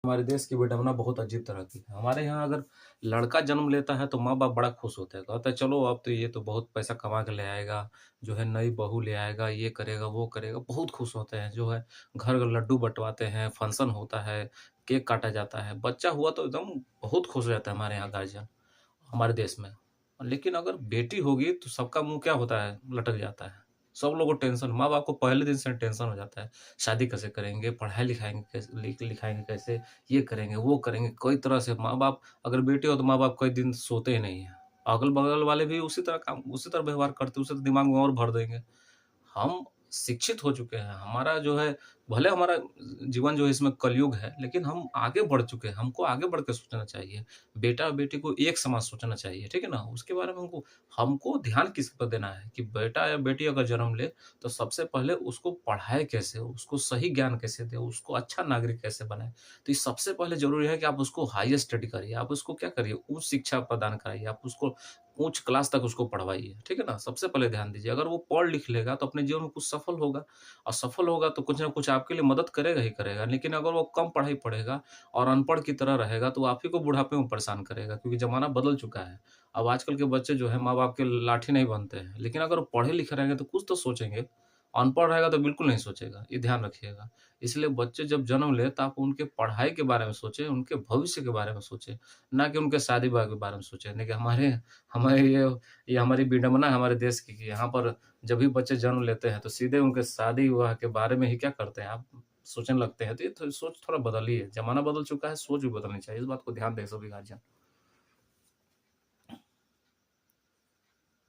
हमारे देश की विडंबना बहुत अजीब तरह की है। हमारे यहाँ अगर लड़का जन्म लेता है तो माँ-बाप बड़ा खुश होते हैं। कहते हैं चलो अब तो ये तो बहुत पैसा कमा के ले आएगा, जो है नई बहू ले आएगा, ये करेगा, वो करेगा, बहुत खुश होते हैं। जो है घर लड्डू बँटवाते हैं, फंक्शन होता है, केक काटा जाता है। बच्चा हुआ तो एकदम बहुत खुश हो जाता है हमारे यहाँ गार्जियन, हमारे देश में। लेकिन अगर बेटी होगी तो सबका मुँह क्या होता है? लटक जाता है। सब लोगों को टेंशन, माँ-बाप को पहले दिन से टेंशन हो जाता है। शादी कैसे करेंगे? पढ़ाई-लिखाएँगे कैसे लिखाएँगे कैसे? ये करेंगे, वो करेंगे। कई तरह से माँ-बाप, अगर बेटी हो तो माँ-बाप कई दिन सोते ही नहीं हैं। अगल-बगल वाले भी उसी तरह व्यवहार करते हैं, उसी तरह दिमाग में और भर देंगे। हम शिक्षित हो चुके हैं, हमारा जो है भले हमारा जीवन जो है इसमें कलयुग है, लेकिन हम आगे बढ़ चुके हैं, हमको आगे बढ़ के सोचना चाहिए। बेटा-बेटी को एक समान सोचना चाहिए, ठीक है ना? उसके बारे में हमको हमको ध्यान किस पर देना है कि बेटा या बेटी अगर जन्म ले, तो सबसे पहले उसको पढ़ाएँ कैसे, उसको सही ज्ञान कैसे दें, उसको अच्छा नागरिक कैसे बनाएँ। तो ये सबसे पहले ज़रूरी है कि आप उसको हायर स्टडी करिए, आप उसको क्या करिए, उच्च शिक्षा प्रदान कराइए, आप उसको उच्च क्लास तक उसको पढ़वाइए, ठीक है ना? सबसे पहले ध्यान दीजिए, अगर वो पढ़ लिख लेगा तो अपने जीवन में कुछ सफल होगा और सफल होगा तो कुछ ना कुछ आपके लिए मदद करेगा ही करेगा। लेकिन अगर वो कम पढ़ाई पढ़ेगा और अनपढ़ की तरह रहेगा तो वो आप ही को बुढ़ापे में परेशान करेगा क्योंकि ज़माना बदल चुका है। अब आजकल के बच्चे जो हैं माँ-बाप के लाठी नहीं बनते हैं, लेकिन अगर वो पढ़े लिखे रहेंगे तो कुछ तो सोचेंगे, अनपढ़ रहेगा तो बिल्कुल नहीं सोचेगा, ये ध्यान रखिएगा। इसलिए बच्चे जब जन्म लें तो आप उनके पढ़ाई के बारे में सोचें, उनके भविष्य के बारे में सोचें, ना कि उनके शादी-ब्याह के बारे में सोचें। नहीं कि हमारे हमारे ये हमारी विडंबना है हमारे देश की कि यहाँ पर जब भी बच्चे जन्म लेते हैं तो सीधे उनके शादी-विवाह के बारे में ही क्या करते हैं आप सोचने लगते हैं। तो ये सोच थोड़ा बदलिए, ज़माना बदल चुका है, सोच भी बदलनी चाहिए। इस बात को ध्यान दें सभी गार्जियन।